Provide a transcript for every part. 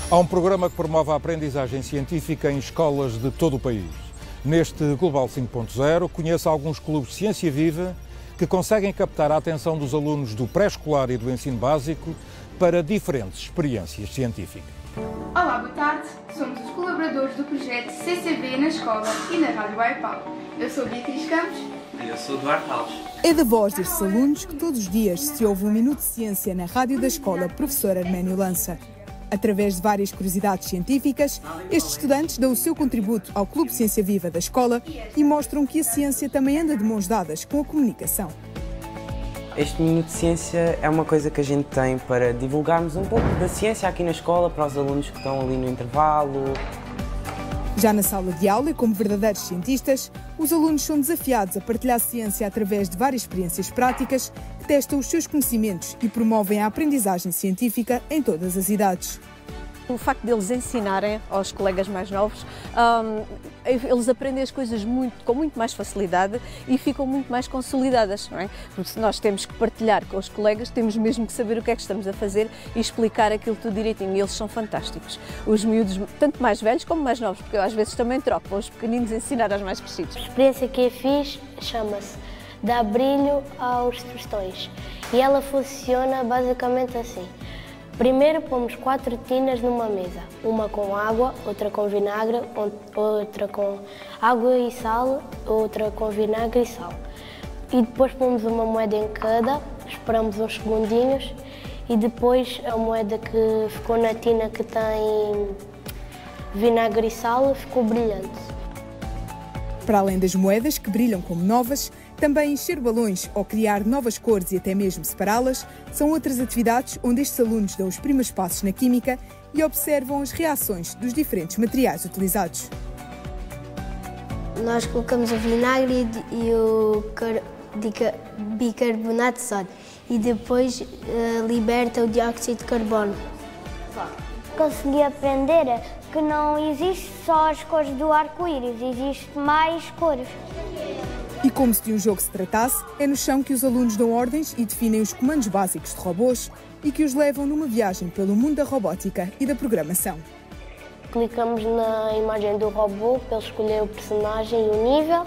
Há um programa que promove a aprendizagem científica em escolas de todo o país. Neste Global 5.0, conheço alguns clubes de ciência viva que conseguem captar a atenção dos alunos do pré-escolar e do ensino básico para diferentes experiências científicas. Olá, boa tarde. Somos os colaboradores do projeto CCV na escola e na Rádio Baipal. Eu sou Beatriz Campos. E eu sou Duarte Alves. É da voz destes alunos que todos os dias se ouve um minuto de ciência na rádio da escola Professor Arménio Lança. Através de várias curiosidades científicas, estes estudantes dão o seu contributo ao Clube Ciência Viva da escola e mostram que a ciência também anda de mãos dadas com a comunicação. Este Minuto de Ciência é uma coisa que a gente tem para divulgarmos um pouco da ciência aqui na escola para os alunos que estão ali no intervalo. Já na sala de aula, e como verdadeiros cientistas, os alunos são desafiados a partilhar ciência através de várias experiências práticas que testam os seus conhecimentos e promovem a aprendizagem científica em todas as idades. O facto de eles ensinarem aos colegas mais novos, eles aprendem as coisas com muito mais facilidade e ficam muito mais consolidadas, não é? Porque se nós temos que partilhar com os colegas, temos mesmo que saber o que é que estamos a fazer e explicar aquilo tudo direitinho. E eles são fantásticos. Os miúdos, tanto mais velhos como mais novos, porque eu às vezes também troco, vou os pequeninos ensinar aos mais crescidos. A experiência que eu fiz chama-se Dar Brilho aos Tostões e ela funciona basicamente assim. Primeiro pomos 4 tinas numa mesa, uma com água, outra com vinagre, outra com água e sal, outra com vinagre e sal. E depois pomos uma moeda em cada, esperamos uns segundinhos e depois a moeda que ficou na tina que tem vinagre e sal ficou brilhante. Para além das moedas que brilham como novas, também encher balões ou criar novas cores e até mesmo separá-las são outras atividades onde estes alunos dão os primeiros passos na química e observam as reações dos diferentes materiais utilizados. Nós colocamos o vinagre e o bicarbonato de sódio e depois liberta o dióxido de carbono. Consegui aprender que não existe só as cores do arco-íris, existe mais cores. E como se de um jogo se tratasse, é no chão que os alunos dão ordens e definem os comandos básicos de robôs e que os levam numa viagem pelo mundo da robótica e da programação. Clicamos na imagem do robô para ele escolher o personagem e o nível.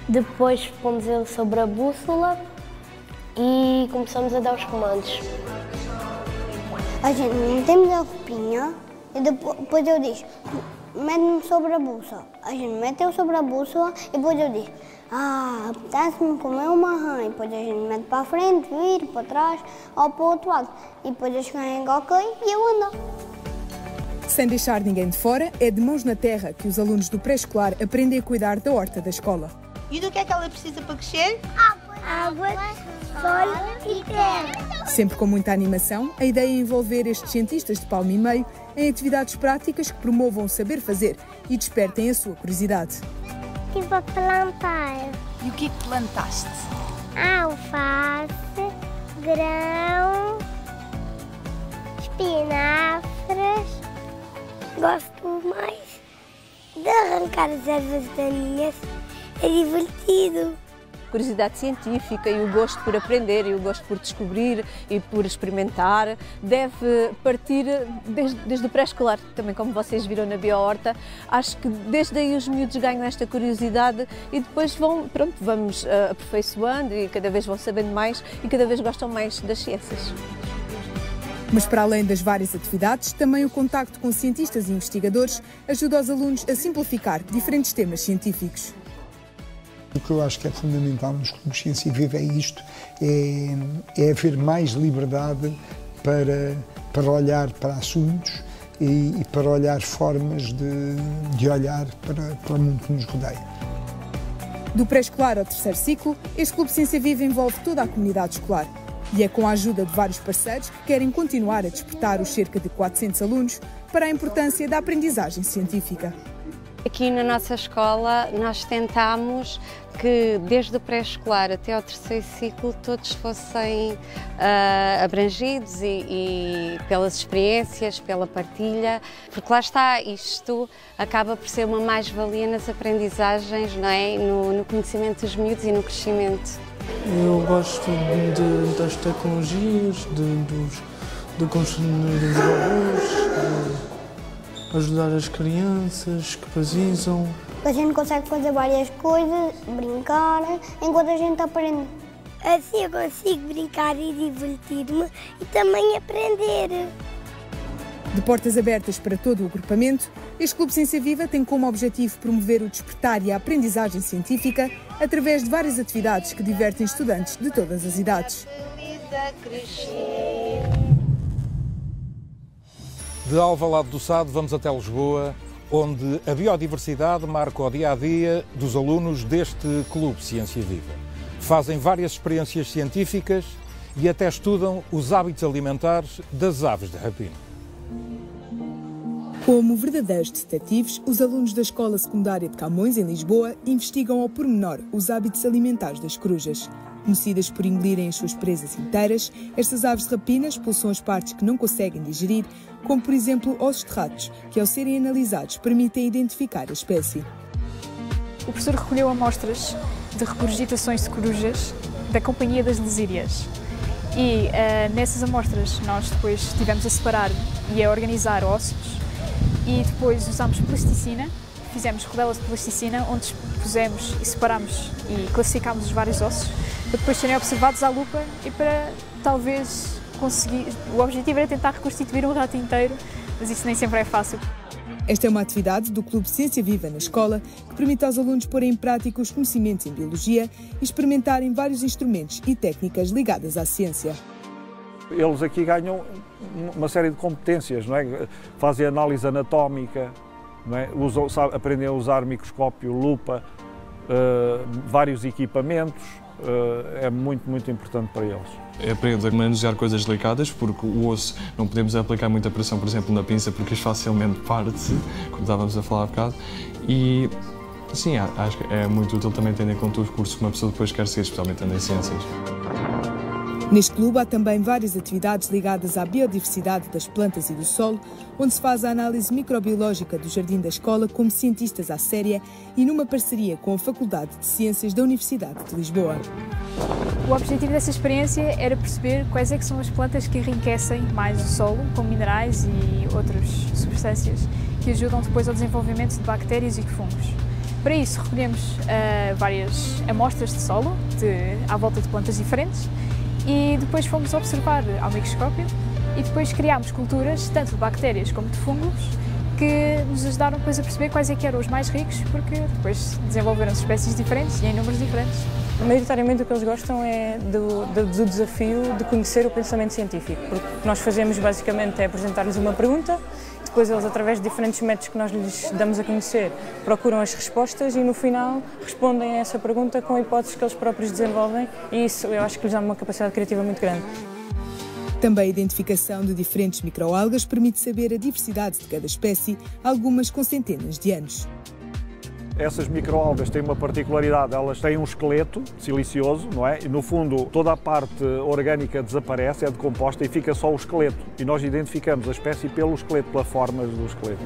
Depois pomos ele sobre a bússola e começamos a dar os comandos. A gente metemos a roupinha e depois eu disse, mete-me sobre a bússola. A gente meteu sobre a bússola e depois eu disse, apetece-me comer uma rã. E depois a gente mete para a frente, vira para trás ou para o outro lado. E depois eu carrego ok e eu ando. Sem deixar ninguém de fora, é de mãos na terra que os alunos do pré-escolar aprendem a cuidar da horta da escola. E do que é que ela precisa para crescer? Água, sol e terra. Sempre com muita animação, a ideia é envolver estes cientistas de palmo e meio em atividades práticas que promovam o saber fazer e despertem a sua curiosidade. Estive a plantar E o que é que plantaste? alface, grão, espinafres. Gosto mais de arrancar as ervas daninhas, é divertido. Curiosidade científica e o gosto por aprender e o gosto por descobrir e por experimentar deve partir desde o pré-escolar, também como vocês viram na Biohorta. Acho que desde aí os miúdos ganham esta curiosidade e depois vamos aperfeiçoando e cada vez vão sabendo mais e cada vez gostam mais das ciências. Mas para além das várias atividades, também o contacto com cientistas e investigadores ajuda os alunos a simplificar diferentes temas científicos. O que eu acho que é fundamental nos clubes de ciência viva é isto, é haver mais liberdade para olhar para assuntos e para olhar formas de olhar para o mundo que nos rodeia. Do pré-escolar ao terceiro ciclo, este Clube de Ciência Viva envolve toda a comunidade escolar. E é com a ajuda de vários parceiros que querem continuar a despertar os cerca de 400 alunos para a importância da aprendizagem científica. Aqui na nossa escola nós tentamos que desde o pré-escolar até ao terceiro ciclo todos fossem abrangidos e pelas experiências, pela partilha, porque lá está, isto acaba por ser uma mais-valia nas aprendizagens, não é? No conhecimento dos miúdos e no crescimento. Eu gosto das tecnologias, de construir os robôs, de ajudar as crianças que precisam. A gente consegue fazer várias coisas, brincar, enquanto a gente aprende. Assim eu consigo brincar e divertir-me e também aprender. De portas abertas para todo o agrupamento, este Clube Ciência Viva tem como objetivo promover o despertar e a aprendizagem científica através de várias atividades que divertem estudantes de todas as idades. De Alvalade do Sado vamos até Lisboa, onde a biodiversidade marca o dia-a-dia dos alunos deste Clube Ciência Viva. Fazem várias experiências científicas e até estudam os hábitos alimentares das aves de rapina. Como verdadeiros detetives, os alunos da Escola Secundária de Camões, em Lisboa, investigam ao pormenor os hábitos alimentares das corujas. Conhecidas por engolirem as suas presas inteiras, estas aves de rapina expulsam as partes que não conseguem digerir, como por exemplo ossos de ratos, que ao serem analisados permitem identificar a espécie. O professor recolheu amostras de regurgitações de corujas da Companhia das Lesírias e nessas amostras nós depois estivemos a separar e a organizar ossos e depois usámos plasticina, fizemos rodelas de plasticina onde pusemos e separámos e classificámos os vários ossos para depois serem observados à lupa e para talvez conseguir... O objetivo era tentar reconstituir um rato inteiro, mas isso nem sempre é fácil. Esta é uma atividade do Clube Ciência Viva na escola que permite aos alunos porem em prática os conhecimentos em biologia e experimentarem vários instrumentos e técnicas ligadas à ciência. Eles aqui ganham uma série de competências, não é? Fazem análise anatómica, não é? Aprendem a usar microscópio, lupa, vários equipamentos, é muito importante para eles. Aprende a manusear coisas delicadas, porque o osso não podemos aplicar muita pressão, por exemplo, na pinça, porque isto facilmente parte-se, como estávamos a falar há bocado. E sim, acho que é muito útil também tendo em conta os cursos que uma pessoa depois quer seguir, especialmente em ciências. Neste clube há também várias atividades ligadas à biodiversidade das plantas e do solo, onde se faz a análise microbiológica do jardim da escola como cientistas à séria e numa parceria com a Faculdade de Ciências da Universidade de Lisboa. O objetivo dessa experiência era perceber quais é que são as plantas que enriquecem mais o solo com minerais e outras substâncias que ajudam depois ao desenvolvimento de bactérias e de fungos. Para isso recolhemos várias amostras de solo à volta de plantas diferentes e depois fomos observar ao microscópio e depois criámos culturas, tanto de bactérias como de fungos, que nos ajudaram depois a perceber quais é que eram os mais ricos, porque depois desenvolveram-se espécies diferentes e em números diferentes. Maioritariamente o que eles gostam é do desafio de conhecer o pensamento científico, porque o que nós fazemos basicamente é apresentar-lhes uma pergunta, depois eles, através de diferentes métodos que nós lhes damos a conhecer, procuram as respostas e no final respondem a essa pergunta com hipóteses que eles próprios desenvolvem e isso eu acho que lhes dá uma capacidade criativa muito grande. Também a identificação de diferentes microalgas permite saber a diversidade de cada espécie, algumas com centenas de anos. Essas microalgas têm uma particularidade, elas têm um esqueleto silicioso, não é? E no fundo toda a parte orgânica desaparece, é decomposta e fica só o esqueleto. E nós identificamos a espécie pelo esqueleto, pela forma do esqueleto.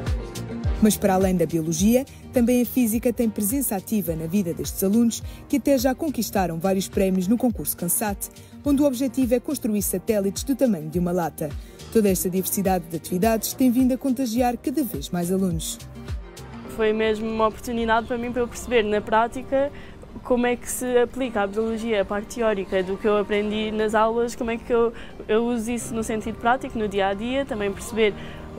Mas para além da biologia, também a física tem presença ativa na vida destes alunos que até já conquistaram vários prémios no concurso CANSAT, onde o objetivo é construir satélites do tamanho de uma lata. Toda esta diversidade de atividades tem vindo a contagiar cada vez mais alunos. Foi mesmo uma oportunidade para mim para eu perceber na prática como é que se aplica a biologia, a parte teórica do que eu aprendi nas aulas, como é que eu uso isso no sentido prático, no dia-a-dia, também perceber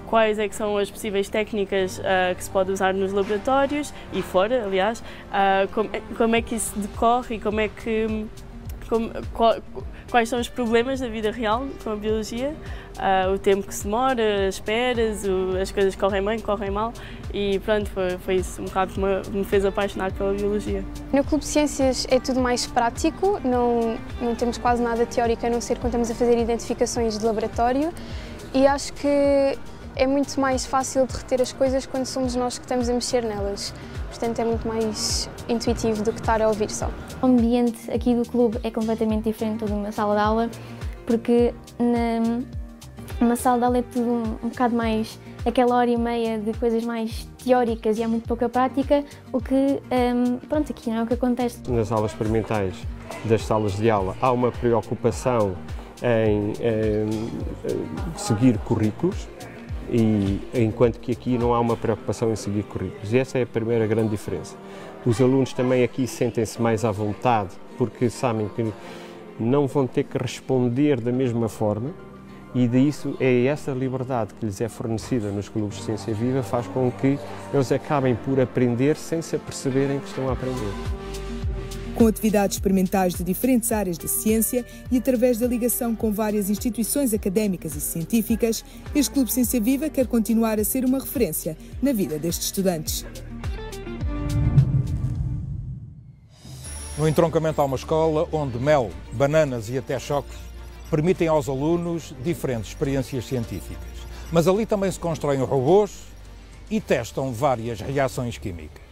quais é que são as possíveis técnicas que se pode usar nos laboratórios e fora, aliás, como é que isso decorre e quais são os problemas da vida real com a biologia, o tempo que se demora, as esperas, as coisas que correm bem, que correm mal e pronto, foi isso um bocado que me fez apaixonar pela biologia. No Clube de Ciências é tudo mais prático, não temos quase nada teórico a não ser quando estamos a fazer identificações de laboratório e acho que é muito mais fácil de reter as coisas quando somos nós que estamos a mexer nelas. Portanto, é muito mais intuitivo do que estar a ouvir só. O ambiente aqui do clube é completamente diferente de uma sala de aula, porque numa sala de aula é tudo um bocado mais aquela hora e meia de coisas mais teóricas e há muito pouca prática, o que, pronto, aqui não é o que acontece. Nas aulas experimentais das salas de aula há uma preocupação em seguir currículos, e enquanto que aqui não há uma preocupação em seguir currículos. E essa é a primeira grande diferença. Os alunos também aqui sentem-se mais à vontade, porque sabem que não vão ter que responder da mesma forma, e disso é essa liberdade que lhes é fornecida nos clubes de ciência viva, faz com que eles acabem por aprender sem se aperceberem que estão a aprender. Com atividades experimentais de diferentes áreas da ciência e através da ligação com várias instituições académicas e científicas, este Clube Ciência Viva quer continuar a ser uma referência na vida destes estudantes. No entroncamento há uma escola onde mel, bananas e até choques permitem aos alunos diferentes experiências científicas. Mas ali também se constroem robôs e testam várias reações químicas.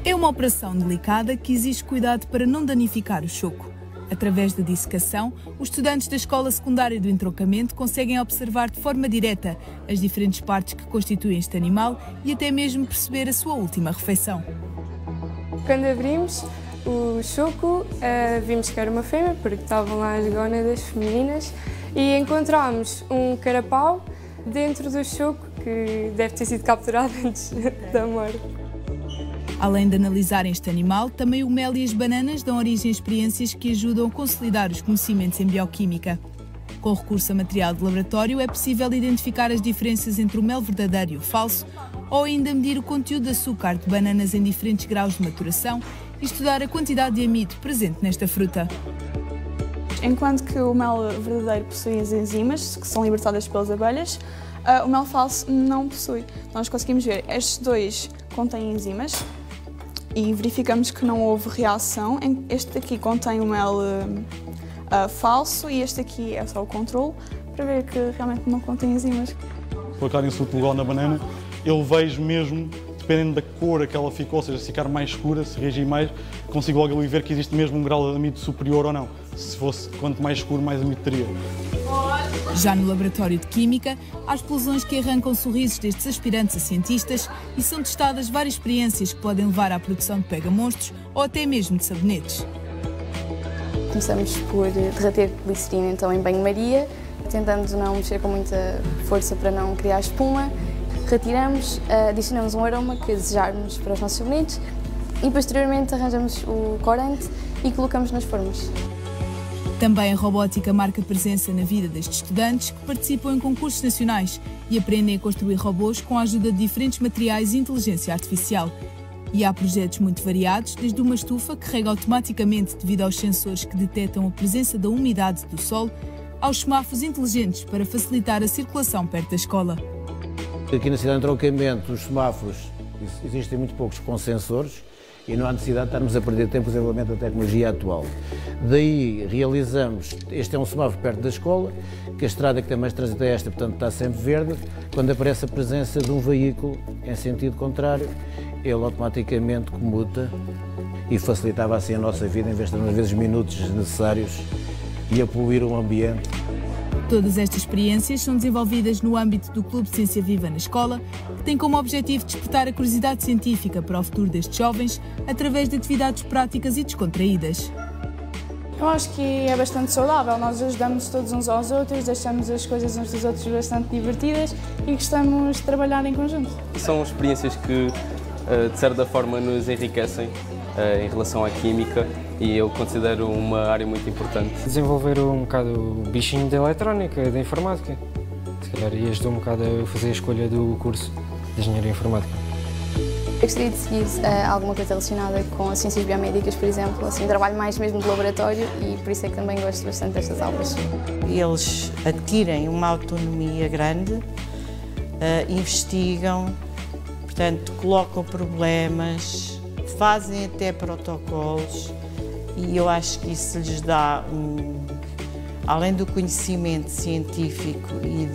É uma operação delicada que exige cuidado para não danificar o choco. Através da dissecação, os estudantes da Escola Secundária do Entroncamento conseguem observar de forma direta as diferentes partes que constituem este animal e até mesmo perceber a sua última refeição. Quando abrimos o choco, vimos que era uma fêmea, porque estavam lá as gónadas femininas, e encontramos um carapau dentro do choco que deve ter sido capturado antes da morte. Além de analisarem este animal, também o mel e as bananas dão origem a experiências que ajudam a consolidar os conhecimentos em bioquímica. Com recurso a material de laboratório, é possível identificar as diferenças entre o mel verdadeiro e o falso, ou ainda medir o conteúdo de açúcar de bananas em diferentes graus de maturação e estudar a quantidade de amido presente nesta fruta. Enquanto que o mel verdadeiro possui as enzimas, que são libertadas pelas abelhas, o mel falso não possui. Nós conseguimos ver, estes dois contêm enzimas, e verificamos que não houve reação. Este aqui contém o mel falso e este aqui é só o controle, para ver que realmente não contém enzimas. Colocar ensotilol na banana, eu vejo mesmo, dependendo da cor a que ela ficou, ou seja, se ficar mais escura, se reagir mais, consigo logo ali ver que existe mesmo um grau de amido superior ou não. Se fosse quanto mais escuro, mais amido teria. Já no laboratório de Química, há explosões que arrancam sorrisos destes aspirantes a cientistas e são testadas várias experiências que podem levar à produção de pega-monstros ou até mesmo de sabonetes. Começamos por derreter glicerina então em banho-maria, tentando não mexer com muita força para não criar espuma. Retiramos, adicionamos um aroma que desejarmos para os nossos sabonetes e posteriormente arranjamos o corante e colocamos nas formas. Também a robótica marca presença na vida destes estudantes que participam em concursos nacionais e aprendem a construir robôs com a ajuda de diferentes materiais e inteligência artificial. E há projetos muito variados, desde uma estufa que rega automaticamente devido aos sensores que detectam a presença da umidade do solo, aos semáforos inteligentes para facilitar a circulação perto da escola. Aqui na cidade de Entroncamento, os semáforos existem muito poucos com sensores, e não há necessidade de estarmos a perder tempo no desenvolvimento da tecnologia atual. Daí realizamos, este é um semáforo perto da escola, que a estrada que tem mais trânsito é esta, portanto está sempre verde. Quando aparece a presença de um veículo em sentido contrário, ele automaticamente comuta e facilitava assim a nossa vida, em vez de às vezes minutos necessários e a poluir o ambiente. Todas estas experiências são desenvolvidas no âmbito do Clube de Ciência Viva na escola, que tem como objetivo despertar a curiosidade científica para o futuro destes jovens através de atividades práticas e descontraídas. Eu acho que é bastante saudável, nós ajudamos todos uns aos outros, deixamos as coisas uns dos outros bastante divertidas e gostamos de trabalhar em conjunto. São experiências que, de certa forma, nos enriquecem em relação à química e eu considero uma área muito importante. Desenvolver um bocado o bichinho da eletrónica, da informática. Se calhar e ajudou um bocado a fazer a escolha do curso de Engenharia Informática. Eu gostaria de seguir alguma coisa relacionada com as ciências biomédicas, por exemplo, assim, trabalho mais mesmo de laboratório e por isso é que também gosto bastante destas aulas. Eles adquirem uma autonomia grande, investigam, portanto, colocam problemas, fazem até protocolos e eu acho que isso lhes dá, além do conhecimento científico e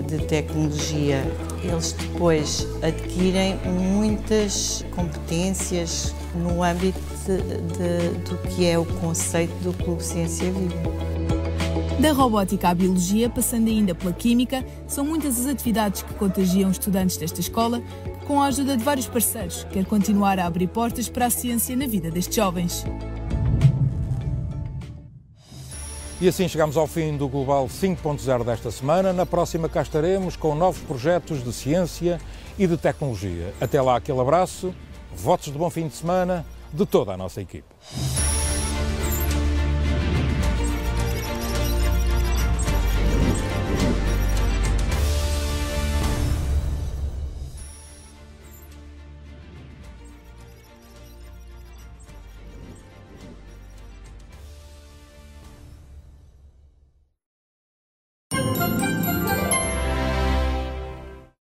de tecnologia, eles depois adquirem muitas competências no âmbito do que é o conceito do Clube Ciência Viva. Da robótica à biologia, passando ainda pela química, são muitas as atividades que contagiam os estudantes desta escola, que com a ajuda de vários parceiros, quer continuar a abrir portas para a ciência na vida destes jovens. E assim chegamos ao fim do Global 5.0 desta semana. Na próxima cá estaremos com novos projetos de ciência e de tecnologia. Até lá, aquele abraço, votos de bom fim de semana de toda a nossa equipe.